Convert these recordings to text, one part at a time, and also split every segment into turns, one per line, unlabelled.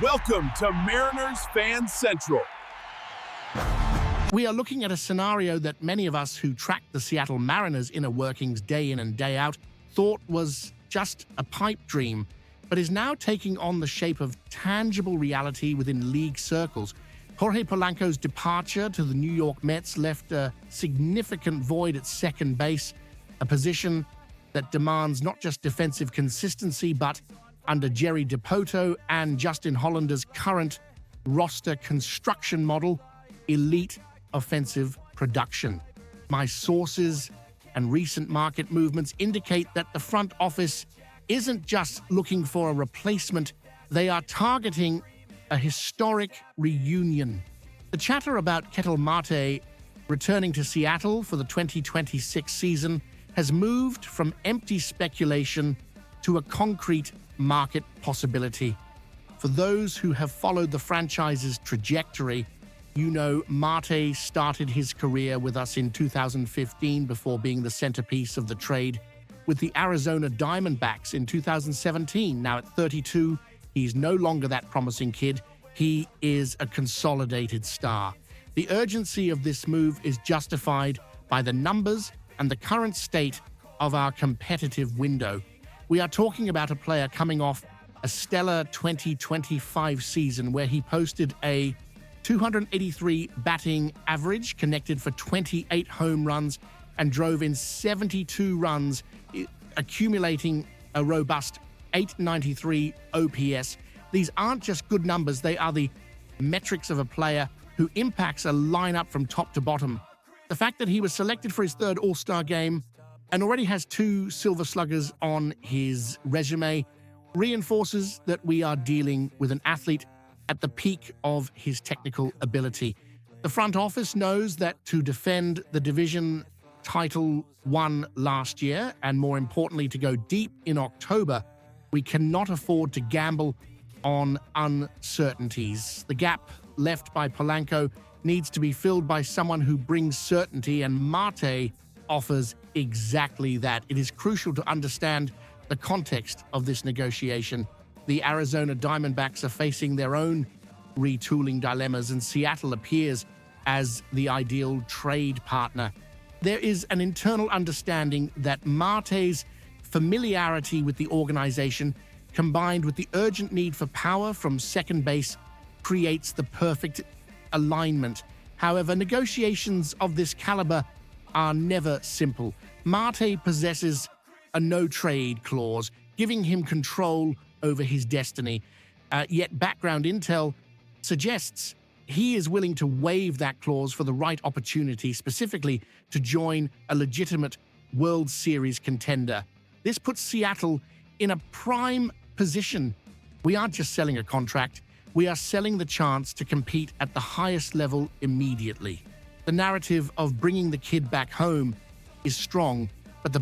Welcome to Mariners Fan Central.
We are looking at a scenario that many of us who track the Seattle Mariners' inner workings day in and day out thought was just a pipe dream, but is now taking on the shape of tangible reality within league circles. Jorge Polanco's departure to the New York Mets left a significant void at second base, a position that demands not just defensive consistency, but under Jerry DiPoto and Justin Hollander's current roster construction model, elite offensive production. My sources and recent market movements indicate that the front office isn't just looking for a replacement, they are targeting a historic reunion. The chatter about Ketel Marte returning to Seattle for the 2026 season has moved from empty speculation to a concrete market possibility. For those who have followed the franchise's trajectory, you know Marte started his career with us in 2015 before being the centerpiece of the trade with the Arizona Diamondbacks in 2017. Now at 32, he's no longer that promising kid. He is a consolidated star. The urgency of this move is justified by the numbers and the current state of our competitive window. We are talking about a player coming off a stellar 2025 season where he posted a 283 batting average, connected for 28 home runs, and drove in 72 runs, accumulating a robust 893 OPS. These aren't just good numbers, they are the metrics of a player who impacts a lineup from top to bottom. The fact that he was selected for his third All-Star game and already has 2 Silver Sluggers on his resume reinforces that we are dealing with an athlete at the peak of his technical ability. The front office knows that to defend the division title won last year, and more importantly, to go deep in October, we cannot afford to gamble on uncertainties. The gap left by Polanco needs to be filled by someone who brings certainty, and Marte offers exactly that. It is crucial to understand the context of this negotiation. The Arizona Diamondbacks are facing their own retooling dilemmas, and Seattle appears as the ideal trade partner. There is an internal understanding that Marte's familiarity with the organization, combined with the urgent need for power from second base, creates the perfect alignment. However, negotiations of this caliber are never simple. Marte possesses a no-trade clause, giving him control over his destiny. Yet background intel suggests he is willing to waive that clause for the right opportunity, specifically to join a legitimate World Series contender. This puts Seattle in a prime position. We aren't just selling a contract, we are selling the chance to compete at the highest level immediately. The narrative of bringing the kid back home is strong, but the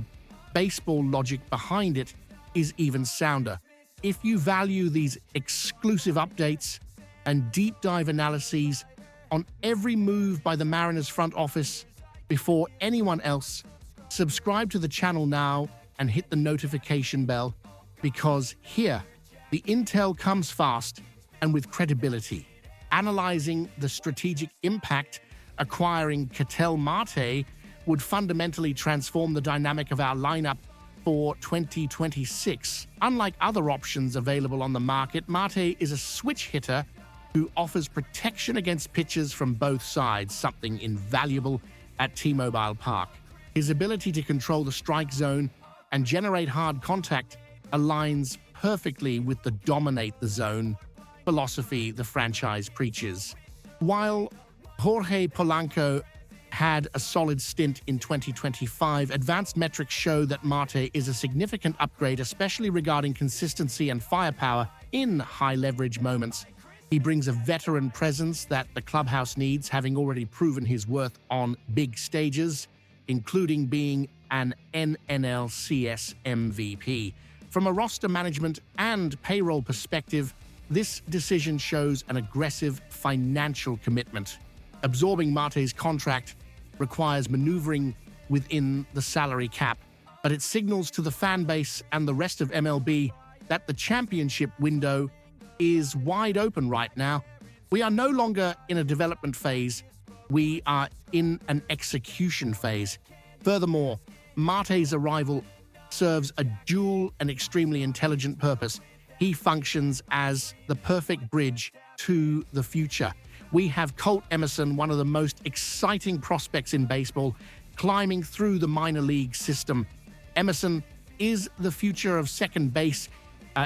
baseball logic behind it is even sounder. If you value these exclusive updates and deep dive analyses on every move by the Mariners front office before anyone else, subscribe to the channel now and hit the notification bell, because here, the intel comes fast and with credibility. Analyzing the strategic impact acquiring Ketel Marte would fundamentally transform the dynamic of our lineup for 2026. Unlike other options available on the market, Marte is a switch hitter who offers protection against pitches from both sides, something invaluable at T-Mobile Park. His ability to control the strike zone and generate hard contact aligns perfectly with the dominate the zone philosophy the franchise preaches. While Jorge Polanco had a solid stint in 2025, advanced metrics show that Marte is a significant upgrade, especially regarding consistency and firepower in high-leverage moments. He brings a veteran presence that the clubhouse needs, having already proven his worth on big stages, including being an NLCS MVP. From a roster management and payroll perspective, this decision shows an aggressive financial commitment. Absorbing Marte's contract requires maneuvering within the salary cap, but it signals to the fan base and the rest of MLB that the championship window is wide open right now. We are no longer in a development phase. We are in an execution phase. Furthermore, Marte's arrival serves a dual and extremely intelligent purpose. He functions as the perfect bridge to the future. We have Colt Emerson, one of the most exciting prospects in baseball, climbing through the minor league system. Emerson is the future of second base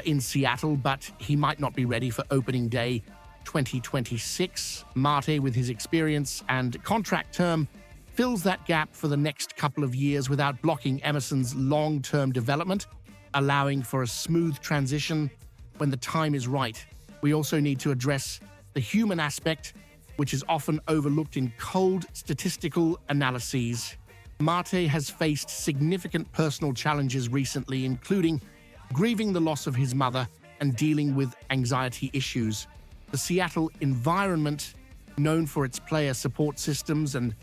in Seattle, but he might not be ready for opening day 2026. Marte, with his experience and contract term, fills that gap for the next couple of years without blocking Emerson's long-term development, allowing for a smooth transition when the time is right. We also need to address the human aspect, which is often overlooked in cold statistical analyses. Marte has faced significant personal challenges recently, including grieving the loss of his mother and dealing with anxiety issues. The Seattle environment, known for its player support systems and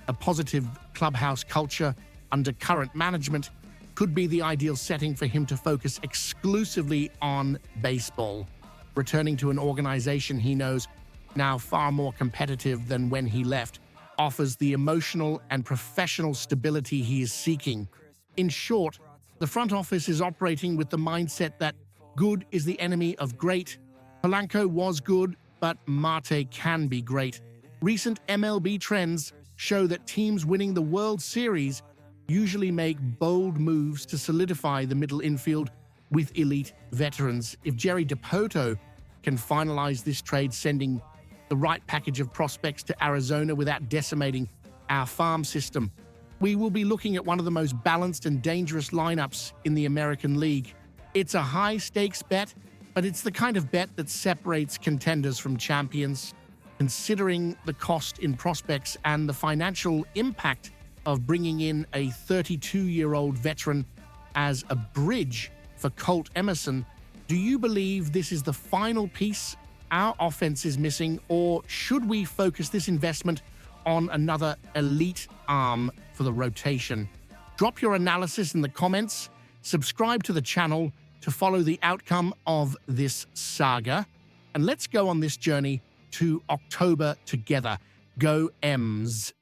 a positive clubhouse culture under current management, could be the ideal setting for him to focus exclusively on baseball, returning to an organization he knows, now far more competitive than when he left, offers the emotional and professional stability he is seeking. In short, the front office is operating with the mindset that good is the enemy of great. Polanco was good, but Marte can be great. Recent MLB trends show that teams winning the World Series usually make bold moves to solidify the middle infield with elite veterans. If Jerry Dipoto can finalize this trade, sending the right package of prospects to Arizona without decimating our farm system, we will be looking at one of the most balanced and dangerous lineups in the American League. It's a high-stakes bet, but it's the kind of bet that separates contenders from champions. Considering the cost in prospects and the financial impact of bringing in a 32-year-old veteran as a bridge for Colt Emerson, do you believe this is the final piece our offense is missing, or should we focus this investment on another elite arm for the rotation? Drop your analysis in the comments, subscribe to the channel to follow the outcome of this saga, and let's go on this journey to October together. Go Ems!